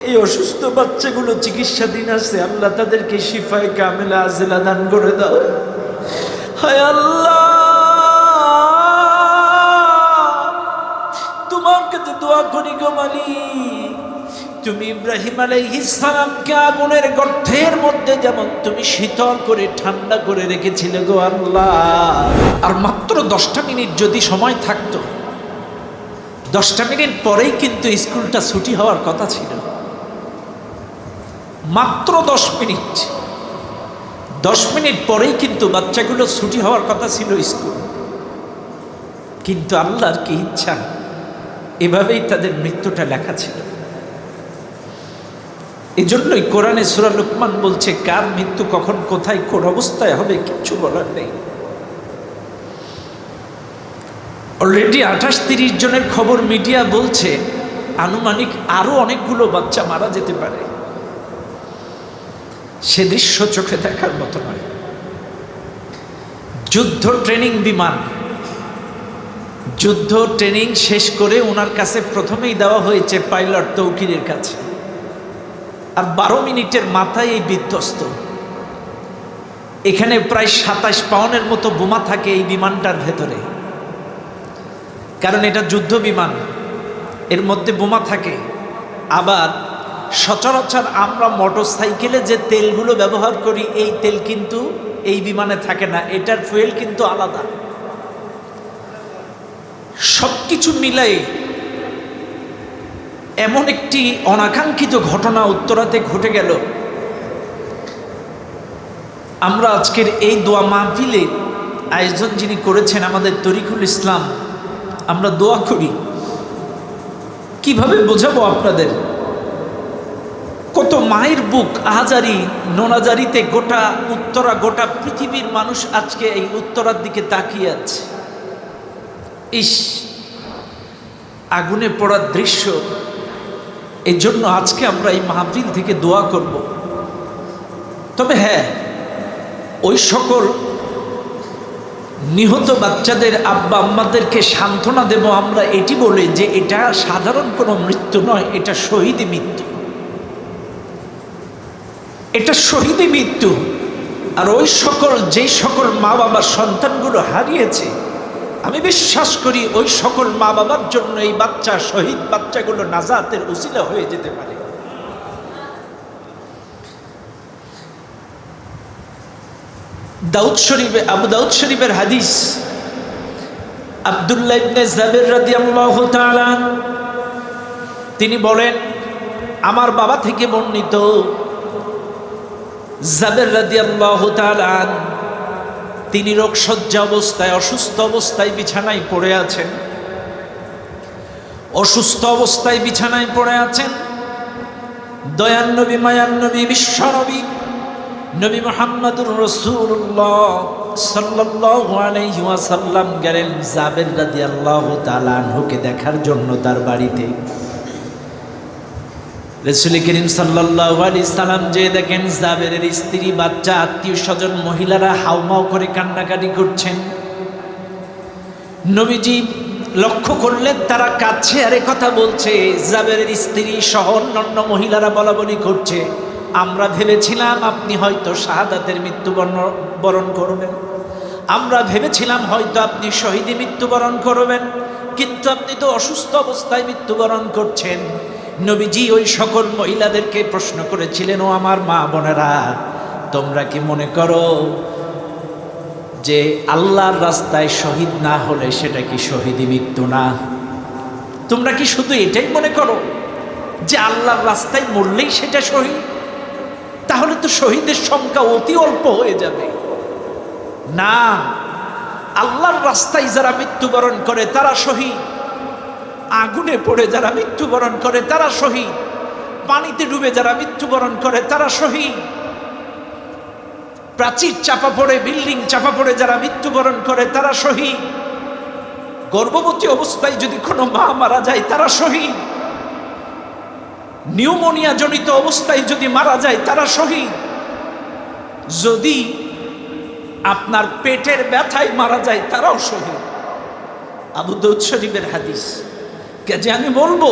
এই অসুস্থ বাচ্চাগুলো চিকিৎসাধীন আছে, আল্লাহ তাদেরকে শিফায়ে কামেলা আজেলা দান করে দাও। হায় আল্লাহ, তোমার কাছে দোয়া করি গো মালিক, তুমি ইব্রাহিম আলাইহিস সালামকে আগুনের গর্তের মধ্যে যেমন তুমি শীতল করে ঠান্ডা করে রেখেছিলে গো আল্লাহ। আর মাত্র 10টা মিনিট যদি সময় থাকতো, 10টা মিনিট পরেই কিন্তু স্কুলটা ছুটি হওয়ার কথা ছিল। মাত্র 10 মিনিট, 10 মিনিট পরেই কিন্তু বাচ্চাগুলো ছুটি হওয়ার কথা ছিল স্কুল। কিন্তু আল্লাহর কি ইচ্ছা, এভাবেই তাদের মৃত্যুটা লেখা ছিল। এই জন্যই কোরআনে সূরা লুকমান বলছে, কার মৃত্যু কখন কোথায় কোন অবস্থায় হবে কিচ্ছু বলার নেই। অলরেডি 28-30 জনের খবর মিডিয়া বলছে, আনুমানিক আরো অনেকগুলো বাচ্চা মারা যেতে পারে। সে দৃশ্য চোখে দেখার মতো নয়। যুদ্ধ ট্রেনিং বিমান, যুদ্ধ ট্রেনিং শেষ করে ওনার কাছে প্রথমেই দেওয়া হয়েছে পাইলট তৌকিরের কাছে, আর 12 মিনিটের মাথায় এই বিধ্বস্ত। এখানে প্রায় 27 পাউন্ডের মতো বোমা থাকে এই বিমানটার ভেতরে, কারণ এটা যুদ্ধ বিমান, এর মধ্যে বোমা থাকে। আবার সচরাচর আমরা মোটরসাইকেলে যে তেলগুলো ব্যবহার করি, এই তেল কিন্তু এই বিমানে থাকে না, এটার ফুয়েল কিন্তু আলাদা। সবকিছু মিলাই এমন একটি অনাকাঙ্ক্ষিত ঘটনা উত্তরাতে ঘটে গেল। আমরা আজকের এই দোয়া মাহফিলে আয়োজন যিনি করেছেন আমাদের তরিকুল ইসলাম, আমরা দোয়া করি। কিভাবে বোঝাবো আপনাদের, কত মায়ের বুক আহাজারি নোনাজারিতে গোটা উত্তরা, গোটা পৃথিবীর মানুষ আজকে এই উত্তরার দিকে তাকিয়ে আছে। ইস, আগুনে পড়ার দৃশ্য। এই জন্য আজকে আমরা এই মাহফিল থেকে দোয়া করব। তবে হ্যাঁ, ওই সকল নিহত বাচ্চাদের আব্বা আম্মাদেরকে সান্ত্বনা দেব আমরা এটি বলে যে এটা সাধারণ কোনো মৃত্যু নয়, এটা শহীদি মৃত্যু, এটা শহীদি মৃত্যু। আর ওই সকল যেই সকল মা বাবার সন্তানগুলো হারিয়েছে, আমি বিশ্বাস করি ওই সকল মা বাবার জন্য এই বাচ্চা, শহীদ বাচ্চাগুলো নাজাতের উসিলা হয়ে যেতে পারে। দাউদ শরীফে, আবু দাউদ শরীফের হাদিস, আব্দুল্লাহ ইবনে জাবের রাদিয়াল্লাহু তাআলা তিনি বলেন, আমার বাবা থেকে বর্ণিত, জাবের রাদিয়াল্লাহু তাআলা তিনি রোগশয্যা অবস্থায়, অসুস্থ অবস্থায় বিছানায় পড়ে আছেন, অসুস্থ অবস্থায় বিছানায় পড়ে আছেন। দয়ান নবী, মায়ান নবী, বিশ্ব নবী, নবী মুহাম্মদুর রাসূলুল্লাহ সাল্লাল্লাহু আলাইহি ওয়াসাল্লাম গেলেন জাবের রাদিয়াল্লাহু তাআলা আনহুকে দেখার জন্য তার বাড়িতে। রাসূল করিম সাল্লাল্লাহু আলাইহি সাল্লাম যে দেখেন জাবেরের স্ত্রী, বাচ্চা, আত্মীয় স্বজন, মহিলারা হাউমাউ করে কান্নাকাটি করছেন। নবীজি লক্ষ্য করলেন তারা কাছে আরে কথা বলছে, জাবেরের স্ত্রী সহ অন্যান্য মহিলারা বলাবলি করছে, আমরা ভেবেছিলাম আপনি হয়তো শাহাদাতের মৃত্যুবরণ করবেন, আমরা ভেবেছিলাম হয়তো আপনি শহীদি মৃত্যুবরণ করবেন, কিন্তু আপনি তো অসুস্থ অবস্থায় মৃত্যুবরণ করছেন। নবীজি ওই সকল মহিলাদেরকে প্রশ্ন করেছিলেন, ও আমার মা বোনেরা, তোমরা কি মনে করো যে আল্লাহর রাস্তায় শহীদ না হলে সেটা কি শহীদি মৃত্যু না? তোমরা কি শুধু এটাই মনে করো যে আল্লাহর রাস্তায় মরলেই সেটা শহীদ? তাহলে তো শহীদের সংখ্যা অতি অল্প হয়ে যাবে। না, আল্লাহর রাস্তায় যারা মৃত্যুবরণ করে তারা শহীদ, আগুনে পড়ে যারা মৃত্যুবরণ করে তারা শহীদ, পানিতে ডুবে যারা মৃত্যুবরণ করে তারা শহীদ, প্রাচীর চাপা পড়ে, বিল্ডিং চাপা পড়ে যারা মৃত্যুবরণ করে তারা শহীদ, গর্ভবতী অবস্থায় যদি কোনো মা মারা যায় তারা শহীদ, নিউমোনিয়া জনিত অবস্থায় যদি মারা যায় তারা শহীদ, যদি আপনার পেটের ব্যথায় মারা যায় তারাও শহীদ। আবু দাউদ শরীফের হাদিস। কাজে আমি বলবো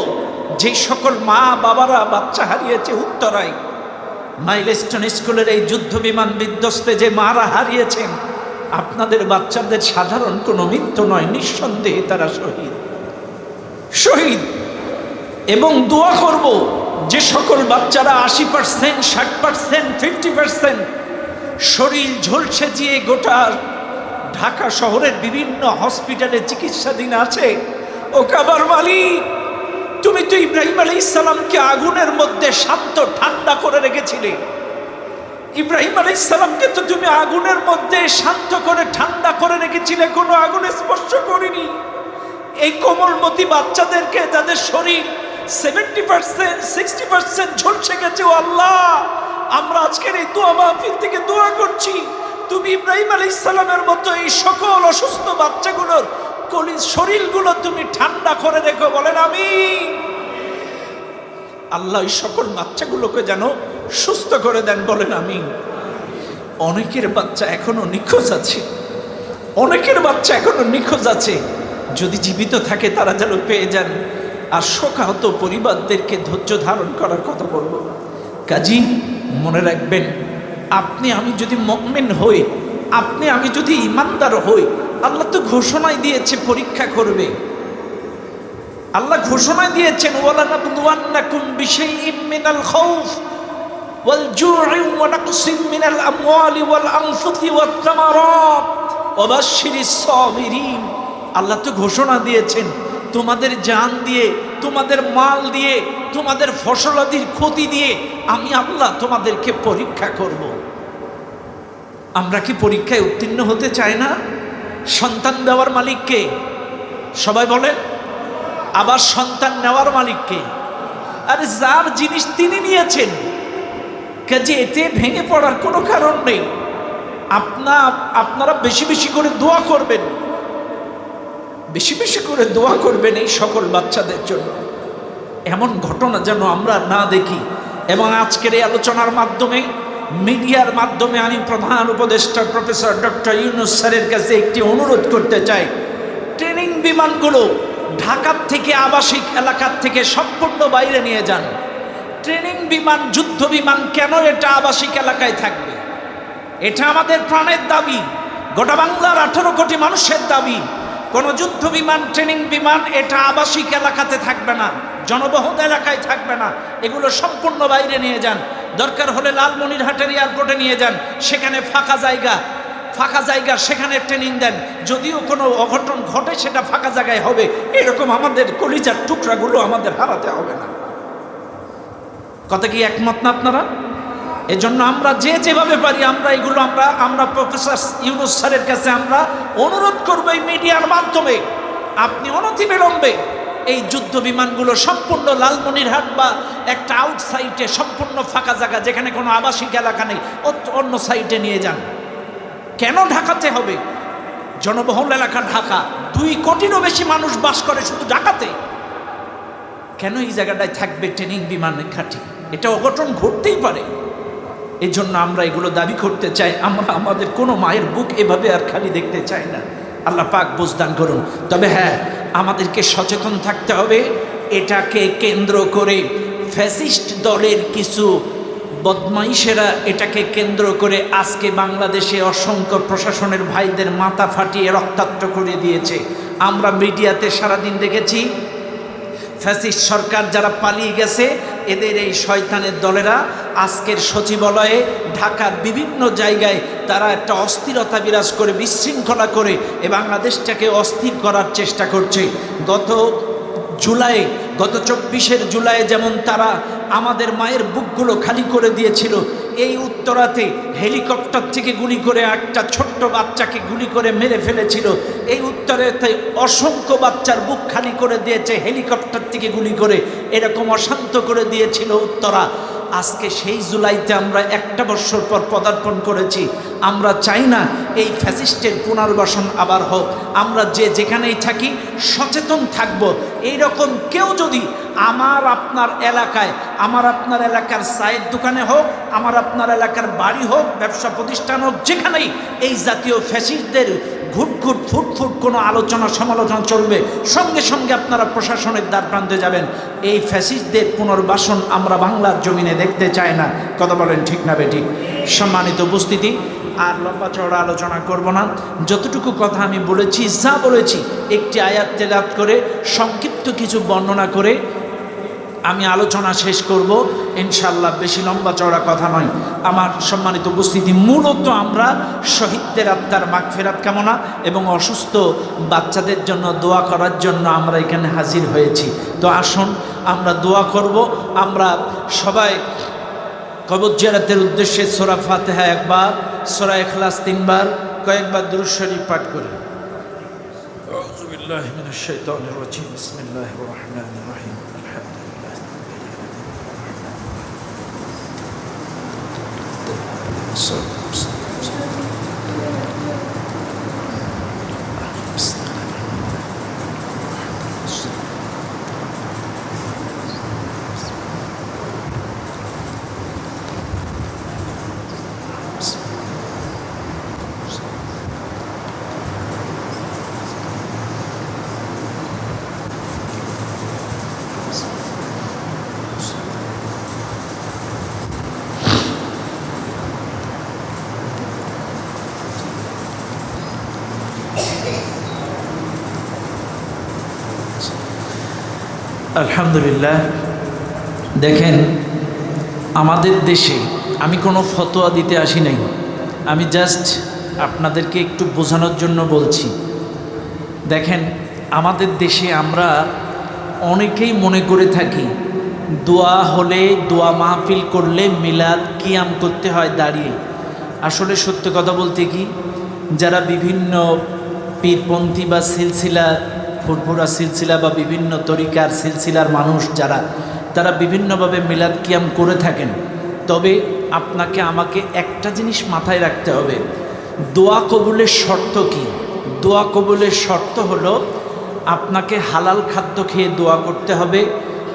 যে সকল মা বাবারা বাচ্চা হারিয়েছে উত্তরায় মাইলস্টোন স্কুলের এই যুদ্ধ বিমান বিধ্বস্তে যে মারা হারিয়েছেন, আপনাদের বাচ্চাদের সাধারণ কোনো মৃত্যু নয়, নিঃসন্দেহে তারা শহীদ শহীদ। এবং দোয়া করব যে সকল বাচ্চারা 80%, 60%, 50% শরীর ঝলসে দিয়ে গোটা ঢাকা শহরের বিভিন্ন হসপিটালে চিকিৎসাধীন আছে, ও কাবার মালিক, তুমি তো ইব্রাহিম আলাইহিস সালামকে আগুনের মধ্যে শান্ত ঠান্ডা করে রেখেছিলে। ইব্রাহিম আলাইহিস সালামকে তো তুমি আগুনের মধ্যে শান্ত করে ঠান্ডা করে রেখেছিলে, কোনো আগুনে স্পর্শ করিনি। এই কোমলমতি বাচ্চাদেরকে যাদের শরীর 70%, 60% ঝলসে গেছে, ও আল্লাহ, আমরা আজকের এই দোয়া মাহফিল থেকে দোয়া করছি, তুমি ইব্রাহিম আলাইহিস সালামের মতো এই সকল অসুস্থ বাচ্চাগুলোর শরীরগুলো তুমি ঠান্ডা করে রেখো, বলেন আমিন। আল্লাহ এই সকল বাচ্চাগুলোকে যেন সুস্থ করে দেন, বলেন আমিন। অনেকের বাচ্চা এখনো নিখোঁজ আছে, অনেকের বাচ্চা এখনো নিখোঁজ আছে, যদি জীবিত থাকে তারা যেন পেয়ে যান। আর শোকাহত পরিবারদেরকে ধৈর্য ধারণ করার কথা বলবো। কাজী মনে রাখবেন, আপনি আমি যদি মুমিন হই, আপনি আমি যদি ইমানদার হই, আল্লাহ তো ঘোষণাই দিয়েছে পরীক্ষা করবে। আল্লাহ ঘোষণায় দিয়েছেন, ওয়ালানাবলুওয়ান্নাকুম বিশাইইম মিনাল খাউফ ওয়াল জু'i ওয়া নাকসিম মিনাল আমওয়ালি ওয়াল আনফুসি ওয়াত তামারাত ওয়া বাশশিরিস সাবিরিন। আল্লাহ তো ঘোষণা দিয়েছেন, তোমাদের জান দিয়ে, তোমাদের মাল দিয়ে, তোমাদের ফসলাদির ক্ষতি দিয়ে আমি আল্লাহ তোমাদেরকে পরীক্ষা করব। আমরা কি পরীক্ষায় উত্তীর্ণ হতে চাই না? সন্তান দেওয়ার মালিককে সবাই বলেন, আবার সন্তান নেওয়ার মালিককে। আরে যার জিনিস তিনি নিয়েছেন, কাজে এতে ভেঙে পড়ার কোনো কারণ নেই। আপনারা বেশি বেশি করে দোয়া করবেন, বেশি বেশি করে দোয়া করবেন এই সকল বাচ্চাদের জন্য। এমন ঘটনা যেন আমরা না দেখি। এবং আজকের এই আলোচনার মাধ্যমে, মিডিয়ার মাধ্যমে আমি প্রধান উপদেষ্টা প্রফেসর ডক্টর ইউনূস স্যারের কাছে একটি অনুরোধ করতে চাই, ট্রেনিং বিমানগুলো ঢাকার থেকে, আবাসিক এলাকার থেকে সম্পূর্ণ বাইরে নিয়ে যান। ট্রেনিং বিমান, যুদ্ধ বিমান কেন এটা আবাসিক এলাকায় থাকবে? এটা আমাদের প্রাণের দাবি, গোটা বাংলার 18 কোটি মানুষের দাবি। কোন যুদ্ধ বিমান, ট্রেনিং বিমান এটা আবাসিক এলাকাতে থাকবে না, জনবহুল এলাকায় থাকবে না, এগুলো সম্পূর্ণ বাইরে নিয়ে যান। দরকার হলে লালমনিরহাটের এয়ারপোর্টে নিয়ে যান, সেখানে ফাঁকা জায়গা, সেখানে ট্রেনিং দেন। যদিও কোনো অঘটন ঘটে সেটা ফাঁকা জায়গায় হবে, এরকম আমাদের কলিজার টুকরাগুলো আমাদের হারাতে হবে না। কথা কি একমত না আপনারা? এজন্য আমরা যেভাবে পারি আমরা প্রফেসর ইউনূস স্যারের কাছে আমরা অনুরোধ করব, এই মিডিয়ার মাধ্যমে আপনি অনতিবিলম্বে এই যুদ্ধ বিমানগুলো সম্পূর্ণ লালমনিরহাট বা একটা আউটসাইডে সম্পূর্ণ ফাঁকা জায়গা, যেখানে কোনো আবাসিক এলাকা নেই, অন্য সাইডে নিয়ে যান। কেন ঢাকাতে হবে? জনবহুল এলাকা ঢাকা, 2 কোটিরও বেশি মানুষ বাস করে শুধু ঢাকাতে। কেন এই জায়গাটায় থাকবে ট্রেনিং বিমানের ঘাঁটি? এটা অঘটন ঘটতেই পারে। এই জন্য আমরা এগুলো দাবি করতে চাই। আমরা আমাদের কোনো মায়ের বুক এভাবে আর খালি দেখতে চাই না। আল্লাহ পাক বুঝদান করুন। তবে হ্যাঁ, আমাদেরকে সচেতন থাকতে হবে। এটাকে কেন্দ্র করে ফ্যাসিস্ট দলের কিছু বদমাইশেরা এটাকে কেন্দ্র করে আজকে বাংলাদেশে অসংখ্য প্রশাসনের ভাইদের মাথা ফাটিয়ে রক্তাক্ত করে দিয়েছে। আমরা মিডিয়াতে সারাদিন দেখেছি, ফ্যাসিস্ট সরকার যারা পালিয়ে গেছে, এদের এই শয়তানের দলেরা আজকের সচিবালয়ে, ঢাকার বিভিন্ন জায়গায় তারা একটা অস্থিরতা বিরাজ করে, বিশৃঙ্খলা করে এ বাংলাদেশটাকে অস্থির করার চেষ্টা করছে। গত 24 জুলাই যেমন তারা আমাদের মায়ের বুকগুলো খালি করে দিয়েছিল, এই উত্তরাতে হেলিকপ্টার থেকে গুলি করে একটা ছোট্ট বাচ্চাকে গুলি করে মেরে ফেলেছিল। এই উত্তরাতে অসংখ্য বাচ্চার বুক খালি করে দিয়েছে হেলিকপ্টার থেকে গুলি করে, এরকম অশান্ত করে দিয়েছিল উত্তরা। আজকে সেই জুলাইতে আমরা 1 বছর পর পদার্পণ করেছি। আমরা চাই না এই ফ্যাসিস্টের পুনর্বাসন আবার হোক। আমরা যেখানেই থাকি সচেতন থাকব। এইরকম কেউ যদি আমার আপনার এলাকায় আমার আপনার এলাকার চায়ের দোকানে হোক, আমার আপনার এলাকার বাড়ি হোক, ব্যবসা প্রতিষ্ঠান হোক, যেখানেই এই জাতীয় ফ্যাসিস্টদের ঘুটঘুট ফুটফুট কোনো আলোচনা সমালোচনা চলবে, সঙ্গে সঙ্গে আপনারা প্রশাসনের দ্বার প্রান্তে যাবেন। এই ফ্যাসিস্টদের পুনর্বাসন আমরা বাংলার জমিনে দেখতে চাই না। কথা বলেন ঠিক না বেঠিক? সম্মানিত উপস্থিতি, আর লম্বা চওড়া আলোচনা করব না। যতটুকু কথা আমি বলেছি, যা বলেছি, একটি আয়াত তেলাওয়াত করে সংক্ষিপ্ত কিছু বর্ণনা করে আমি আলোচনা শেষ করব ইনশাআল্লাহ। বেশি লম্বা চওড়া কথা নয়। আমার সম্মানিত উপস্থিতি, মূলত আমরা শহীদদের আত্মার মাগফিরাত কামনা এবং অসুস্থ বাচ্চাদের জন্য দোয়া করার জন্য আমরা এখানে হাজির হয়েছি। তো আসুন আমরা দোয়া করব। আমরা সবাই কবর জিয়ারতের উদ্দেশ্যে সূরা ফাতিহা একবার, সূরা ইখলাস তিনবার, কয়েকবার দুরূদ শরীফ পাঠ করি। আউযু বিল্লাহি মিনাশ শাইতানির রাজিম। বিসমিল্লাহির রহমানির রহিম। আলহামদুলিল্লাহ। দেখেন, আমাদের দেশে আমি কোনো ফতোয়া দিতে আসি নাই, আমি জাস্ট আপনাদেরকে একটু বোঝানোর জন্য বলছি। দেখেন, আমাদের দেশে আমরা অনেকেই মনে করে থাকি দোয়া হলে, দোয়া মাহফিল করলে মিলাদ কিয়াম করতে হয় দাঁড়িয়ে। আসলে সত্য কথা বলতে কি, যারা বিভিন্ন পীরপন্থী বা সিলসিলা, ফুরফুরা সিলসিলা বা বিভিন্ন তরিকার সিলসিলার মানুষ যারা, তারা বিভিন্নভাবে মিলাদ কিয়াম করে থাকেন। তবে আপনাকে আমাকে একটা জিনিস মাথায় রাখতে হবে, দোয়া কবুলের শর্ত কি? দোয়া কবুলের শর্ত হলো আপনাকে হালাল খাদ্য খেয়ে দোয়া করতে হবে,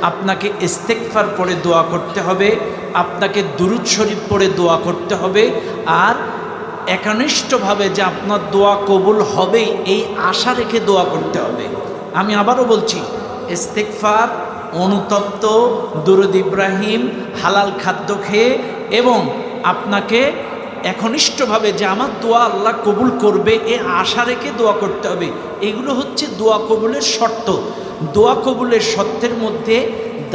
আপনাকে ইস্তেগফার পড়ে দোয়া করতে হবে, আপনাকে দুরূদ শরীফ পড়ে দোয়া করতে হবে, আর একনিষ্ঠভাবে যে আপনার দোয়া কবুল হবেই এই আশা রেখে দোয়া করতে হবে। আমি আবারও বলছি, ইস্তেগফার, অনুতপ্ত, দুরূদ ইব্রাহিম, হালাল খাদ্য খেয়ে এবং আপনাকে একনিষ্ঠভাবে যে আমার দোয়া আল্লাহ কবুল করবে এ আশা রেখে দোয়া করতে হবে। এগুলো হচ্ছে দোয়া কবুলের শর্ত। দোয়া কবুলের শর্তের মধ্যে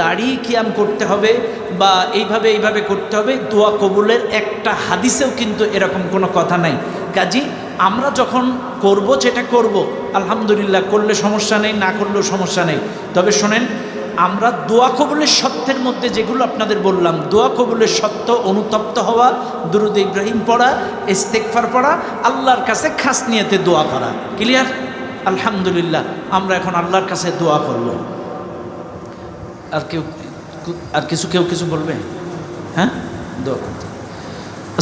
দাঁড়িয়ে কিয়াম করতে হবে বা এইভাবে করতে হবে, দোয়া কবুলের একটা হাদিসেও কিন্তু এরকম কোনো কথা নাই। কাজী আমরা যখন করব, যেটা করব আলহামদুলিল্লাহ, করলে সমস্যা নেই, না করলেও সমস্যা নেই। তবে শোনেন, আমরা দোয়া কবুলের শর্তের মধ্যে যেগুলো আপনাদের বললাম, দোয়া কবুলের শর্ত অনুতপ্ত হওয়া, দুরূদ ইব্রাহিম পড়া, ইস্তেগফার পড়া, আল্লাহর কাছে খাস নিয়তে দোয়া করা। ক্লিয়ার? আলহামদুলিল্লাহ। আমরা এখন আল্লাহর কাছে দোয়া করব। আর কিছু বলবে? হ্যাঁ, দোয়া করতে।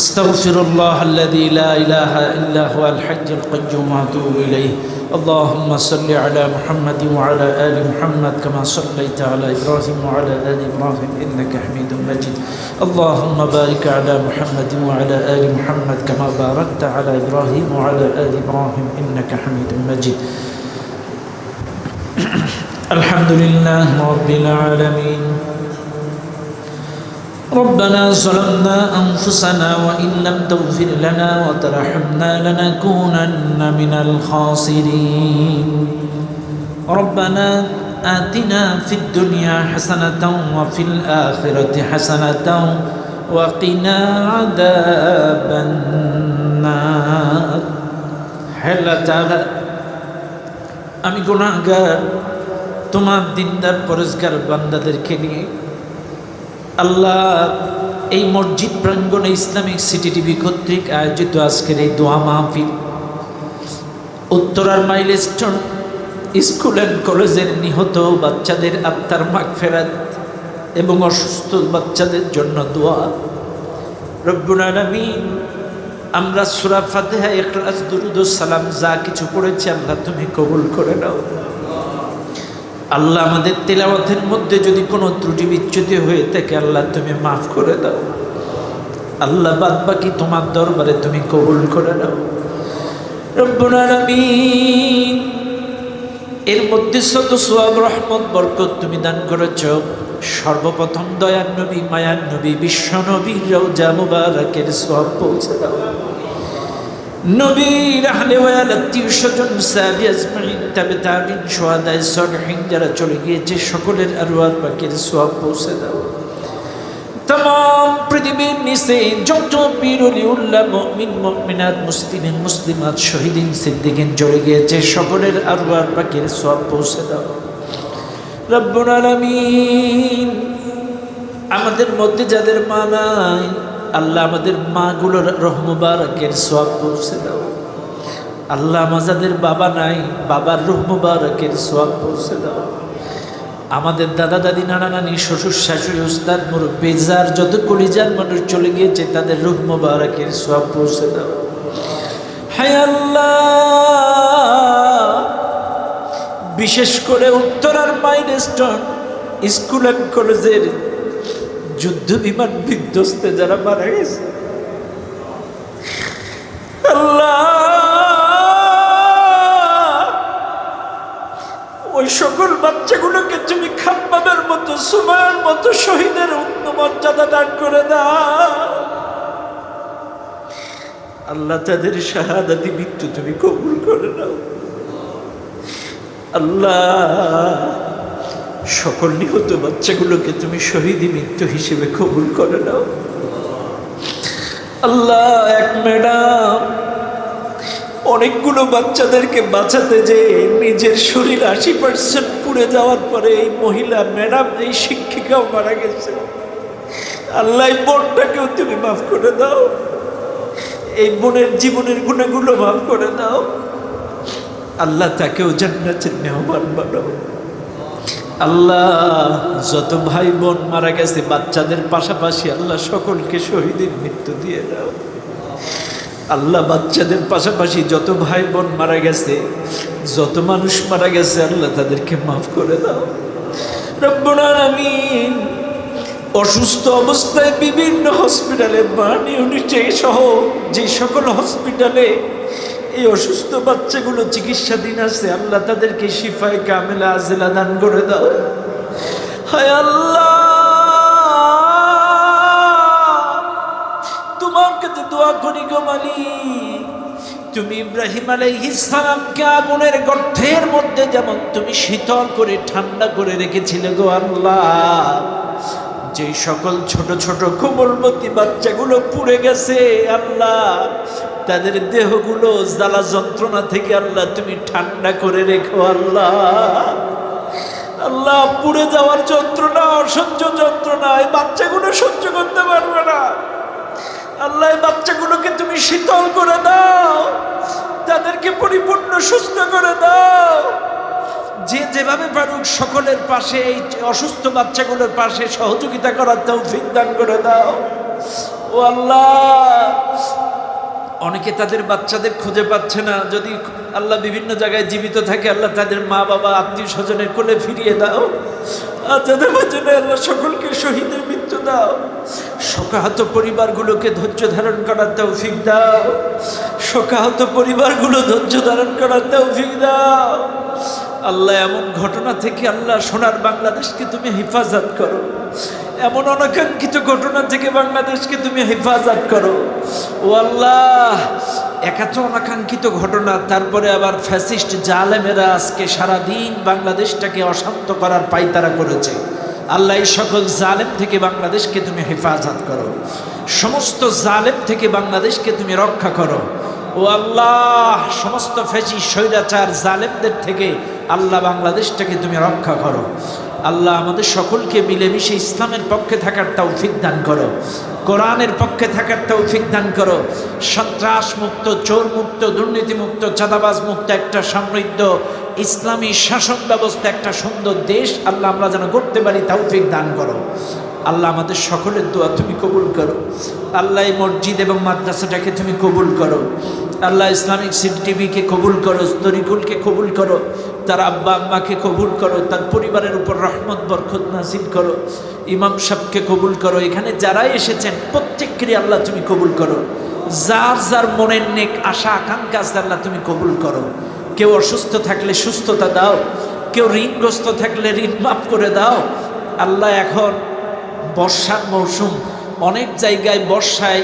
আস্তাগফিরুল্লাহাল্লাযী লা ইলাহা ইল্লা হুয়াল হাইয়্যুল কাইয়্যুম ওয়া আতুবু ইলাইহি। اللهم صل على محمد وعلى آل محمد كما صليت على إبراهيم وعلى آل إبراهيم إنك حميد مجيد. اللهم بارك على محمد وعلى آل محمد كما باركت على إبراهيم وعلى آل إبراهيم إنك حميد مجيد. الحمد لله رب العالمين. ربنا ظلمنا أنفسنا وإن لم تغفر لنا وترحمنا لنكونن من الخاسرين. ربنا آتنا في الدنيا حسنة وفي الآخرة حسنة وقنا عذاب النار. আল্লাহ তাআলা, আমি গুনাহগার তোমার দিনদার পরেজগার বান্দাদেরকে নিয়ে আল্লাহ এই মসজিদ প্রাঙ্গণে ইসলামিক সিটি টিভি কর্তৃক আয়োজিত আজকের এই দোয়া মাহফিল, উত্তরার মাইলস্টোন স্কুল অ্যান্ড কলেজের নিহত বাচ্চাদের আত্মার মাগফিরাত এবং অসুস্থ বাচ্চাদের জন্য দোয়া। রব্বুল আলামিন, আমরা সূরা ফাতিহা, ইখলাস, দুরূদ ও সালাম যা কিছু পড়েছি আল্লাহ তুমি কবুল করে নাও। আল্লাহ আমাদের তেলাওয়াতের মধ্যে যদি কোনো ত্রুটি বিচ্যুতি হয়ে থাকে আল্লাহ তুমি মাফ করে দাও। আল্লাহ বাদ বাকি তোমার দরবারে তুমি কবুল করে দাও রব্বুল আলামিন। এর মধ্যে শত সওয়াব রহমত বরকত তুমি দান করেছ। সর্বপ্রথম দয়ার নবী মায়ার নবী বিশ্ব নবীর রওজা মুবারকের সওয়াব পৌঁছে দাও। নবীর আহলে ওয়াল আত্মীয় স্বজন সাহাবী আজমাইন তাবে তাবিন শুহাদায়ে সালিহিন যারা চলে গিয়েছে সকলের আরওয়াহ পাকের সওয়াব পৌঁছে দাও। तमाम পৃথিবীর নিচে যত বীর ওলিউল্লাহ মুমিন মুমিনাত মুসলিমিন মুসলিমাত শহীদিন সিদ্দিকিন চলে গিয়েছে সকলের আরওয়াহ পাকের সওয়াব পৌঁছে দাও রব্বুল আলামিন। আমাদের মধ্যে যাদের মা নাই আল্লাহ আমাদের মাগুলোর রহ মুবারকের সওয়াব পৌঁছে দাও। আল্লাহ আমাদের বাবা নাই বাবার রহ মুবারকের সওয়াব পৌঁছে দাও। আমাদের দাদা দাদি নানা নানি শ্বশুর শাশুড়ি উস্তাদ মুরব্বি যার যত কলিজার মানুষ চলে গিয়েছে তাদের রূহ মুবারকের সওয়াব পৌঁছে দাও। হায় আল্লাহ, বিশেষ করে উত্তরার মাইলস্টোন স্কুল অ্যান্ড কলেজের যুদ্ধ বিমান বিধ্বস্তে যারা মারা গেছে আল্লাহ ওই সকল বাচ্চাগুলোকে তুমি খাম্বাবের মতো সুমায়ের মতো শহীদের উন্নত মর্যাদা দান করে দাও আল্লাহ। তাদের শাহাদাতি মৃত্যু তুমি কবুল করে নাও আল্লাহ। সকল নিহত বাচ্চাগুলোকে তুমি শহীদি মৃত্যু হিসেবে কবুল করে নাও আল্লাহ। এক ম্যাডাম অনেকগুলো বাচ্চাদেরকে বাঁচাতে যে নিজের শরীর 80% পুড়ে যাওয়ার পরে এই মহিলা ম্যাডাম এই শিক্ষিকাও মারা গেছে আল্লাহ। এই বোনটাকেও তুমি মাফ করে দাও, এই বোনের জীবনের গুণাগুলো মাফ করে দাও আল্লাহ। তাকেও জান্নাতের মেহমান বানাও আল্লাহ। যত ভাই বোন মারা গেছে বাচ্চাদের পাশাপাশি আল্লাহ সকলকে শহীদের মৃত্যু দিয়ে দাও আল্লাহ। বাচ্চাদের পাশাপাশি যত ভাই বোন মারা গেছে যত মানুষ মারা গেছে আল্লাহ তাদেরকে মাফ করে দাও রব্বুল আলামিন। অসুস্থ অবস্থায় বিভিন্ন হসপিটালে বার্ন ইউনিটে সহ যে সকল হসপিটালে এই অসুস্থ বাচ্চাগুলো চিকিৎসাধীন আছে আল্লাহ তাদেরকে শিফায়ে কামেলা আজেলা দান করে দাও। হায় আল্লাহ, তোমার কাছে দোয়া করি গো মালিক, তুমি ইব্রাহিম আলাইহিস সালামকে আগুনের গর্তের মধ্যে যেমন তুমি শীতল করে ঠান্ডা করে রেখেছিলে গো আল্লাহ, যে সকল ছোট ছোট কোমলমতি বাচ্চাগুলো পুড়ে গেছে আল্লাহ তাদের দেহগুলো জ্বালা যন্ত্রণা থেকে আল্লাহ তুমি ঠান্ডা করে রেখো আল্লাহ। আল্লাহ পুড়ে যাওয়ার যন্ত্রণা অসহ্য যন্ত্রণা এই বাচ্চাগুলো সহ্য করতে পারবে না আল্লাহ। এই বাচ্চাগুলোকে তুমি শীতল করে দাও, তাদেরকে পরিপূর্ণ সুস্থ করে দাও। যে যেভাবে পারুক সকলের পাশে এই অসুস্থ বাচ্চাগুলোর পাশে সহযোগিতা করার তৌফিক দান করে দাও ও আল্লাহ। অনেকে তাদের বাচ্চাদের খুঁজে পাচ্ছে না, যদি আল্লাহ বিভিন্ন জায়গায় জীবিত থাকে আল্লাহ তাদের মা বাবা আত্মীয় স্বজনের কোলে ফিরিয়ে দাও আর যাদের বাচ্চাদের আল্লাহ সকলকে শহীদের মৃত্যু দাও। শোকাহত পরিবারগুলোকে ধৈর্য ধারণ করার তৌফিক দাও, শোকাহত পরিবারগুলো ধৈর্য ধারণ করার তৌফিক দাও আল্লাহ। এমন ঘটনা থেকে আল্লাহ সোনার বাংলাদেশকে তুমি হেফাজত করো, এমন অনাকাঙ্ক্ষিত ঘটনা থেকে বাংলাদেশকে তুমি হেফাজত করো ও আল্লাহ। একা তো অনাকাঙ্ক্ষিত ঘটনা, তারপরে আবার ফ্যাসিস্ট জালেমেরা আজকে সারাদিন বাংলাদেশটাকে অশান্ত করার পায়তারা করেছে আল্লাহ। এই সকল জালেম থেকে বাংলাদেশকে তুমি হেফাজত করো, সমস্ত জালেম থেকে বাংলাদেশকে তুমি রক্ষা করো ও আল্লাহ। সমস্ত ফ্যাসিস্ট স্বৈরাচার জালেমদের থেকে আল্লাহ বাংলাদেশটাকে তুমি রক্ষা করো আল্লাহ। আমাদের সকলকে মিলেমিশে ইসলামের পক্ষে থাকার তৌফিক দান করো, কোরআনের পক্ষে থাকার তৌফিক দান করো। সন্ত্রাস মুক্ত, চোর মুক্ত, দুর্নীতি মুক্ত, চাঁদাবাজ মুক্ত একটা সমৃদ্ধ ইসলামী শাসন ব্যবস্থা, একটা সুন্দর দেশ আল্লাহ আমরা যেন করতে পারি তৌফিক দান করো আল্লাহ। আমাদের সকলের দোয়া তুমি কবুল করো আল্লাহ। এই মসজিদ এবং মাদ্রাসাটাকে তুমি কবুল করো আল্লাহ। ইসলামিক সিটি টিভিকে কবুল করো, তরিকুলকে কবুল করো, তার আব্বা আম্মাকে কবুল করো, তার পরিবারের উপর রহমত বরকত নাজিল করো, ইমাম সাহেবকে কবুল করো, এখানে যারাই এসেছেন প্রত্যেককেই আল্লাহ তুমি কবুল করো। যার যার মনের নেক আশা আকাঙ্ক্ষা আল্লাহ তুমি কবুল করো। কেউ অসুস্থ থাকলে সুস্থতা দাও, কেউ ঋণগ্রস্ত থাকলে ঋণ মাফ করে দাও। আল্লাহ এখন বর্ষার মৌসুম, অনেক জায়গায় বর্ষায়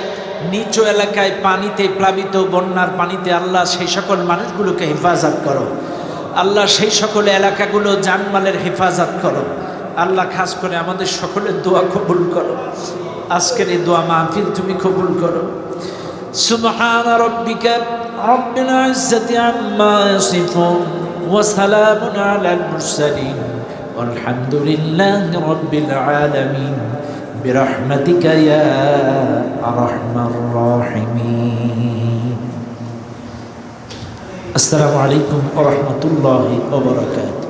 নিচু এলাকায় পানিতে প্লাবিত, বন্যার পানিতে আল্লাহ সেই সকল মানুষগুলোকে হেফাজত করো। আল্লাহ সেই সকল এলাকাগুলো জানমালের হেফাজত করো। আল্লাহ খাস করে আমাদের সকলের দোয়া কবুল করো। আজকের এই দোয়া মাহফিল তুমি কবুল করো। সুবহান রাব্বিকা রাব্বিল ইজ্জাতি আম্মা ইয়াসিফুন ওয়া সালামুন আলাল মুরসালিন ওয়ালহামদুলিল্লাহি রাব্বিল আলামিন বিরহমাতিকা ইয়া আরহামার রাহিমিন। আসসালামু আলাইকুম ওয়া রাহমাতুল্লাহি ওয়া বারাকাতুহু।